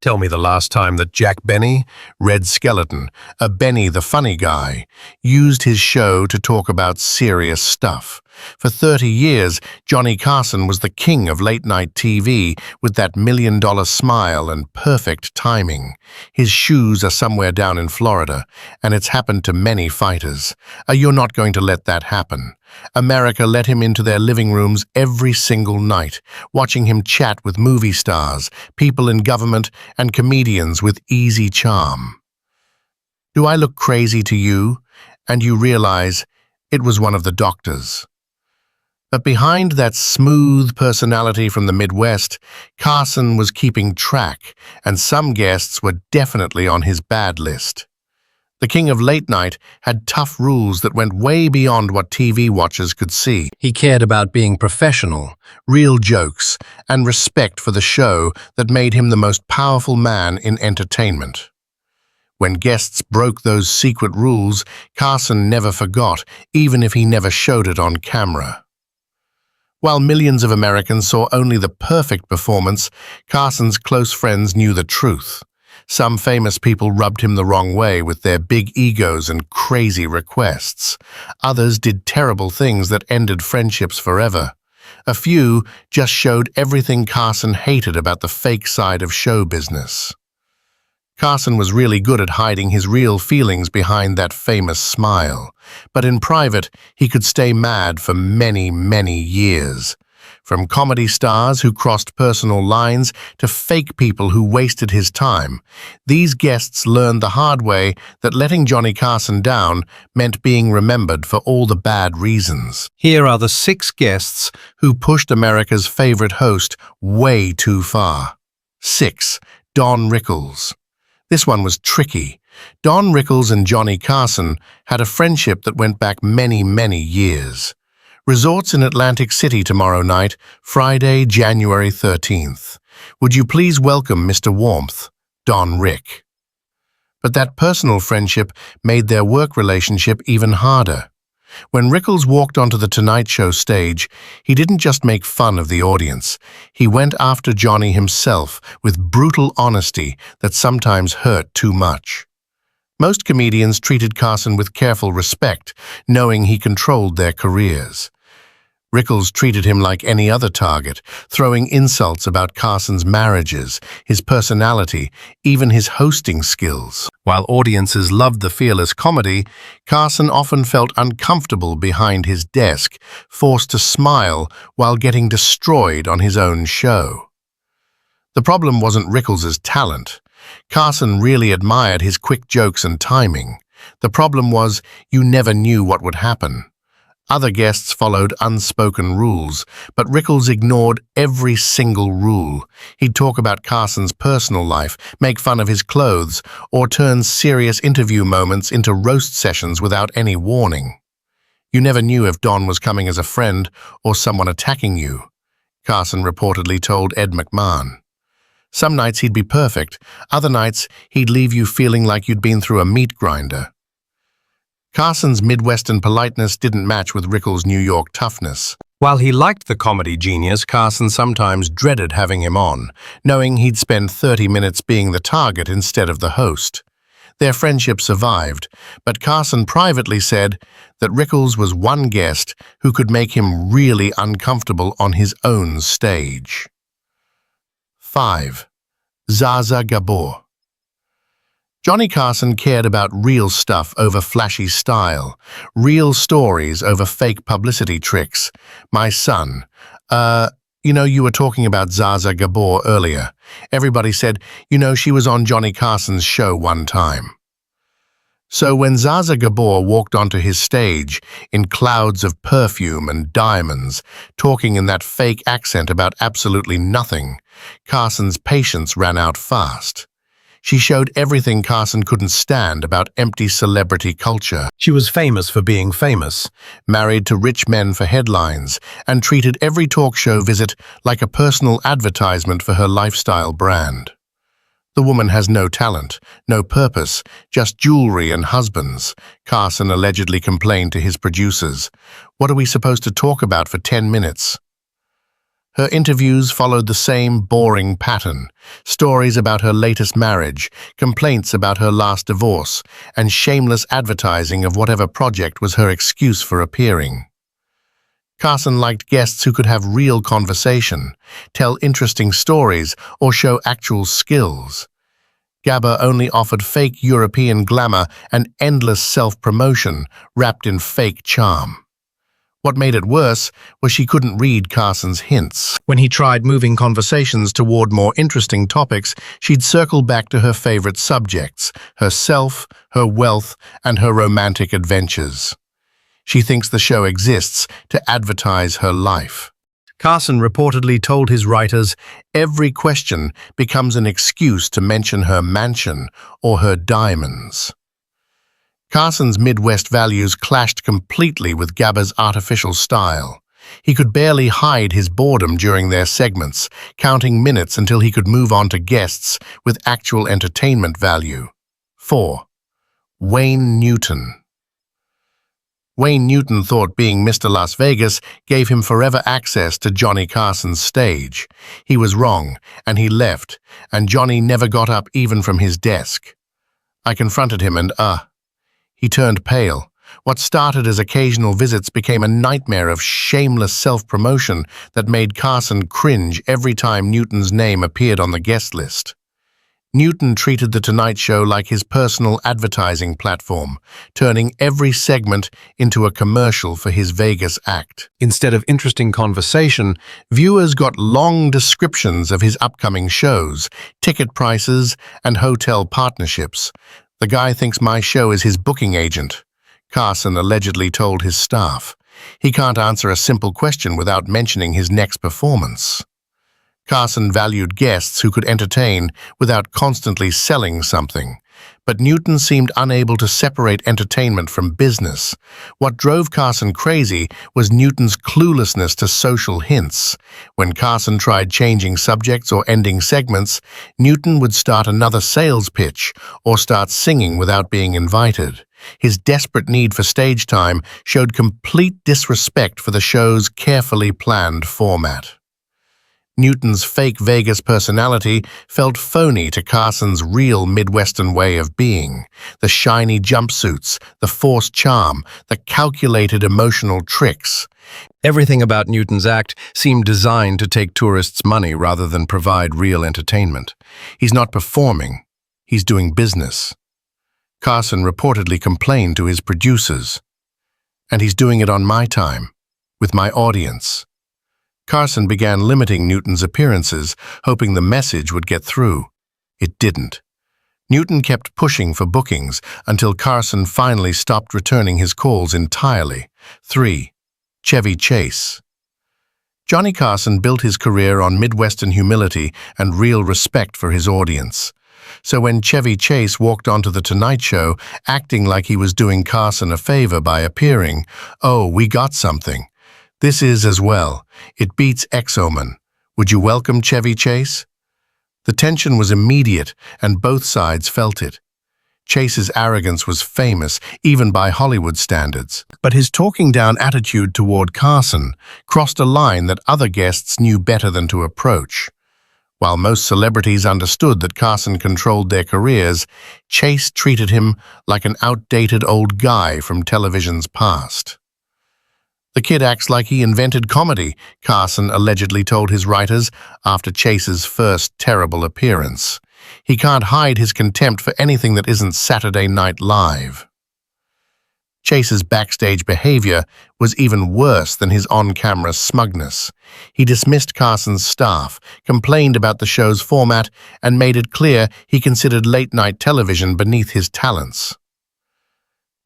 Tell me the last time that Jack Benny, Red Skeleton, a Benny the funny guy, used his show to talk about serious stuff. For 30 years, Johnny Carson was the king of late-night TV with that million-dollar smile and perfect timing. His shoes are somewhere down in Florida, and it's happened to many fighters. You're not going to let that happen. America let him into their living rooms every single night, watching him chat with movie stars, people in government, and comedians with easy charm. Do I look crazy to you? And you realize it was one of the doctors. But behind that smooth personality from the Midwest, Carson was keeping track, and some guests were definitely on his bad list. The king of late night had tough rules that went way beyond what TV watchers could see. He cared about being professional, real jokes, and respect for the show that made him the most powerful man in entertainment. When guests broke those secret rules, Carson never forgot, even if he never showed it on camera. While millions of Americans saw only the perfect performance, Carson's close friends knew the truth. Some famous people rubbed him the wrong way with their big egos and crazy requests. Others did terrible things that ended friendships forever. A few just showed everything Carson hated about the fake side of show business. Carson was really good at hiding his real feelings behind that famous smile, but in private, he could stay mad for many, many years. From comedy stars who crossed personal lines to fake people who wasted his time, these guests learned the hard way that letting Johnny Carson down meant being remembered for all the bad reasons. Here are the 6 guests who pushed America's favorite host way too far. 6. Don Rickles. This one was tricky. Don Rickles and Johnny Carson had a friendship that went back many, many years. Resorts in Atlantic City tomorrow night, Friday, January 13th. Would you please welcome Mr. Warmth, Don Rick? But that personal friendship made their work relationship even harder. When Rickles walked onto the Tonight Show stage, he didn't just make fun of the audience. He went after Johnny himself with brutal honesty that sometimes hurt too much. Most comedians treated Carson with careful respect, knowing he controlled their careers. Rickles treated him like any other target, throwing insults about Carson's marriages, his personality, even his hosting skills. While audiences loved the fearless comedy, Carson often felt uncomfortable behind his desk, forced to smile while getting destroyed on his own show. The problem wasn't Rickles' talent. Carson really admired his quick jokes and timing. The problem was you never knew what would happen. Other guests followed unspoken rules, but Rickles ignored every single rule. He'd talk about Carson's personal life, make fun of his clothes, or turn serious interview moments into roast sessions without any warning. You never knew if Don was coming as a friend or someone attacking you, Carson reportedly told Ed McMahon. Some nights he'd be perfect, other nights he'd leave you feeling like you'd been through a meat grinder. Carson's Midwestern politeness didn't match with Rickles' New York toughness. While he liked the comedy genius, Carson sometimes dreaded having him on, knowing he'd spend 30 minutes being the target instead of the host. Their friendship survived, but Carson privately said that Rickles was one guest who could make him really uncomfortable on his own stage. 5. Zsa Zsa Gabor. Johnny Carson cared about real stuff over flashy style, real stories over fake publicity tricks. My son, you were talking about Zsa Zsa Gabor earlier. Everybody said, she was on Johnny Carson's show one time. So when Zsa Zsa Gabor walked onto his stage in clouds of perfume and diamonds, talking in that fake accent about absolutely nothing, Carson's patience ran out fast. She showed everything Carson couldn't stand about empty celebrity culture. She was famous for being famous, married to rich men for headlines, and treated every talk show visit like a personal advertisement for her lifestyle brand. The woman has no talent, no purpose, just jewelry and husbands, Carson allegedly complained to his producers. What are we supposed to talk about for 10 minutes? Her interviews followed the same boring pattern: stories about her latest marriage, complaints about her last divorce, and shameless advertising of whatever project was her excuse for appearing. Carson liked guests who could have real conversation, tell interesting stories, or show actual skills. Gabba only offered fake European glamour and endless self-promotion wrapped in fake charm. What made it worse was she couldn't read Carson's hints. When he tried moving conversations toward more interesting topics, she'd circle back to her favorite subjects: herself, her wealth, and her romantic adventures. She thinks the show exists to advertise her life. Carson reportedly told his writers, every question becomes an excuse to mention her mansion or her diamonds. Carson's Midwest values clashed completely with Gabba's artificial style. He could barely hide his boredom during their segments, counting minutes until he could move on to guests with actual entertainment value. 4. Wayne Newton. Wayne Newton thought being Mr. Las Vegas gave him forever access to Johnny Carson's stage. He was wrong, and he left, and Johnny never got up even from his desk. I confronted him and, he turned pale. What started as occasional visits became a nightmare of shameless self-promotion that made Carson cringe every time Newton's name appeared on the guest list. Newton treated The Tonight Show like his personal advertising platform, turning every segment into a commercial for his Vegas act. Instead of interesting conversation, viewers got long descriptions of his upcoming shows, ticket prices, and hotel partnerships. "The guy thinks my show is his booking agent," Carson allegedly told his staff. "He can't answer a simple question without mentioning his next performance." Carson valued guests who could entertain without constantly selling something, but Newton seemed unable to separate entertainment from business. What drove Carson crazy was Newton's cluelessness to social hints. When Carson tried changing subjects or ending segments, Newton would start another sales pitch or start singing without being invited. His desperate need for stage time showed complete disrespect for the show's carefully planned format. Newton's fake Vegas personality felt phony to Carson's real Midwestern way of being. The shiny jumpsuits, the forced charm, the calculated emotional tricks. Everything about Newton's act seemed designed to take tourists' money rather than provide real entertainment. He's not performing, he's doing business. Carson reportedly complained to his producers. And he's doing it on my time, with my audience. Carson began limiting Newton's appearances, hoping the message would get through. It didn't. Newton kept pushing for bookings until Carson finally stopped returning his calls entirely. 3. Chevy Chase. Johnny Carson built his career on Midwestern humility and real respect for his audience. So when Chevy Chase walked onto The Tonight Show, acting like he was doing Carson a favor by appearing, "Oh, we got something. This is as well. It beats Exoman. Would you welcome Chevy Chase?" The tension was immediate, and both sides felt it. Chase's arrogance was famous, even by Hollywood standards. But his talking down attitude toward Carson crossed a line that other guests knew better than to approach. While most celebrities understood that Carson controlled their careers, Chase treated him like an outdated old guy from television's past. "The kid acts like he invented comedy," Carson allegedly told his writers after Chase's first terrible appearance. "He can't hide his contempt for anything that isn't Saturday Night Live." Chase's backstage behavior was even worse than his on-camera smugness. He dismissed Carson's staff, complained about the show's format, and made it clear he considered late-night television beneath his talents.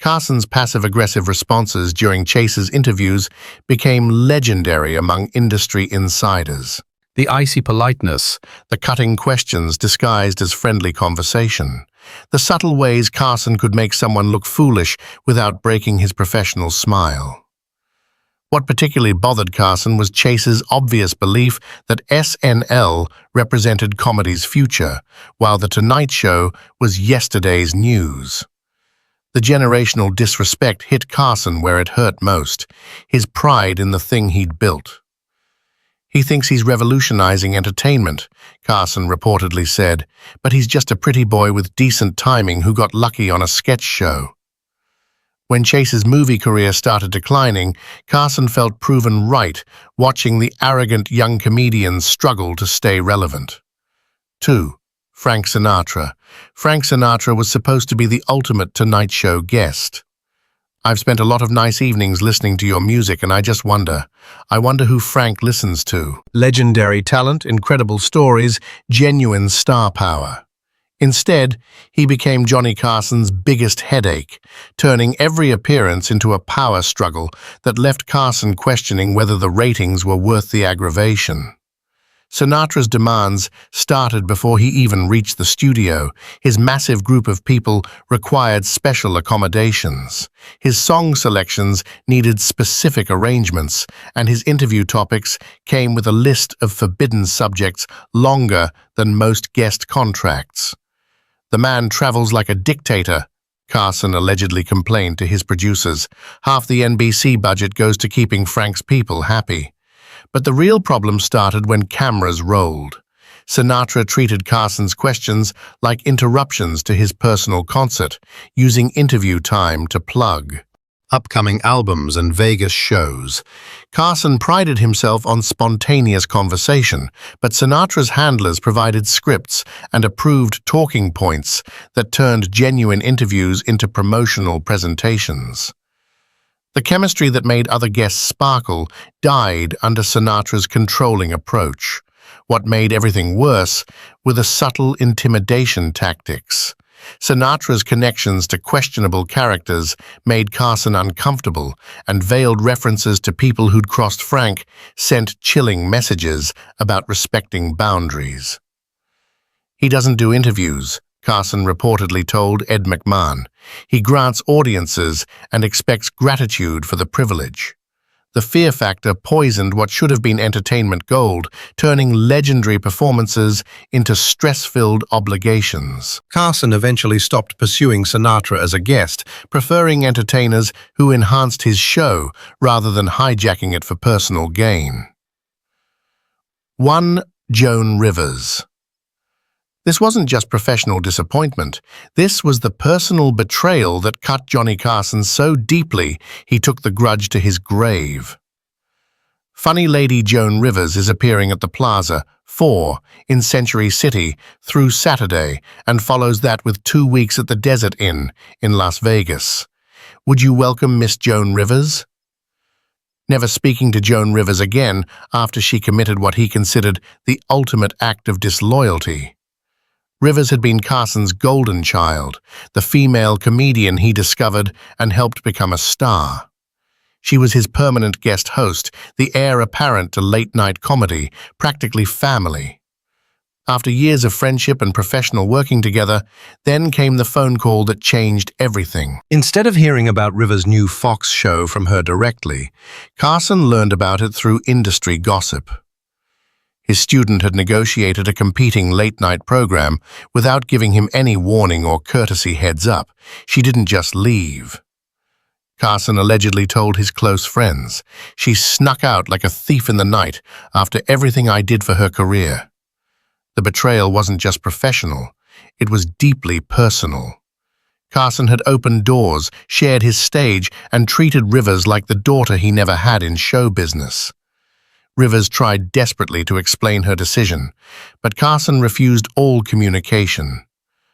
Carson's passive-aggressive responses during Chase's interviews became legendary among industry insiders. The icy politeness, the cutting questions disguised as friendly conversation, the subtle ways Carson could make someone look foolish without breaking his professional smile. What particularly bothered Carson was Chase's obvious belief that SNL represented comedy's future, while The Tonight Show was yesterday's news. The generational disrespect hit Carson where it hurt most, his pride in the thing he'd built. "He thinks he's revolutionizing entertainment," Carson reportedly said, "but he's just a pretty boy with decent timing who got lucky on a sketch show." When Chase's movie career started declining, Carson felt proven right, watching the arrogant young comedians struggle to stay relevant. 2. Frank Sinatra. Frank Sinatra was supposed to be the ultimate Tonight Show guest. "I've spent a lot of nice evenings listening to your music, and I wonder who Frank listens to." Legendary talent, incredible stories, genuine star power. Instead, he became Johnny Carson's biggest headache, turning every appearance into a power struggle that left Carson questioning whether the ratings were worth the aggravation. Sinatra's demands started before he even reached the studio. His massive group of people required special accommodations. His song selections needed specific arrangements, and his interview topics came with a list of forbidden subjects longer than most guest contracts. "The man travels like a dictator," Carson allegedly complained to his producers. "Half the NBC budget goes to keeping Frank's people happy." But the real problem started when cameras rolled. Sinatra treated Carson's questions like interruptions to his personal concert, using interview time to plug upcoming albums and Vegas shows. Carson prided himself on spontaneous conversation, but Sinatra's handlers provided scripts and approved talking points that turned genuine interviews into promotional presentations. The chemistry that made other guests sparkle died under Sinatra's controlling approach. What made everything worse were the subtle intimidation tactics. Sinatra's connections to questionable characters made Carson uncomfortable, and veiled references to people who'd crossed Frank sent chilling messages about respecting boundaries. "He doesn't do interviews," Carson reportedly told Ed McMahon. "He grants audiences and expects gratitude for the privilege." The fear factor poisoned what should have been entertainment gold, turning legendary performances into stress-filled obligations. Carson eventually stopped pursuing Sinatra as a guest, preferring entertainers who enhanced his show rather than hijacking it for personal gain. 1. Joan Rivers. This wasn't just professional disappointment. This was the personal betrayal that cut Johnny Carson so deeply he took the grudge to his grave. Funny lady Joan Rivers is appearing at the Plaza 4 in Century City through Saturday and follows that with 2 weeks at the Desert Inn in Las Vegas. Would you welcome Miss Joan Rivers? Never speaking to Joan Rivers again after she committed what he considered the ultimate act of disloyalty. Rivers had been Carson's golden child, the female comedian he discovered and helped become a star. She was his permanent guest host, the heir apparent to late-night comedy, practically family. After years of friendship and professional working together, then came the phone call that changed everything. Instead of hearing about Rivers' new Fox show from her directly, Carson learned about it through industry gossip. His student had negotiated a competing late-night program without giving him any warning or courtesy heads-up. She didn't just leave. Carson allegedly told his close friends, "She snuck out like a thief in the night after everything I did for her career." The betrayal wasn't just professional, it was deeply personal. Carson had opened doors, shared his stage, and treated Rivers like the daughter he never had in show business. Rivers tried desperately to explain her decision, but Carson refused all communication.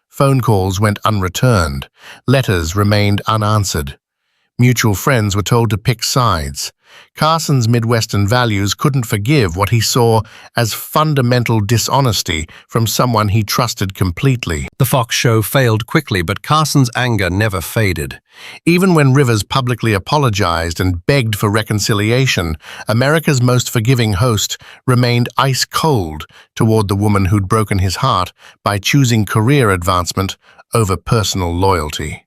Phone calls went unreturned. Letters remained unanswered. Mutual friends were told to pick sides. Carson's Midwestern values couldn't forgive what he saw as fundamental dishonesty from someone he trusted completely. The Fox show failed quickly, but Carson's anger never faded. Even when Rivers publicly apologized and begged for reconciliation, America's most forgiving host remained ice-cold toward the woman who'd broken his heart by choosing career advancement over personal loyalty.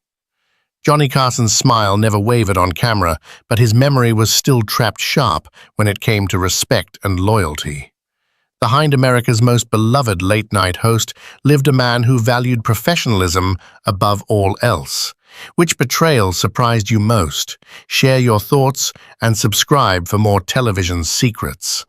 Johnny Carson's smile never wavered on camera, but his memory was still trapped sharp when it came to respect and loyalty. Behind America's most beloved late-night host lived a man who valued professionalism above all else. Which betrayal surprised you most? Share your thoughts and subscribe for more television secrets.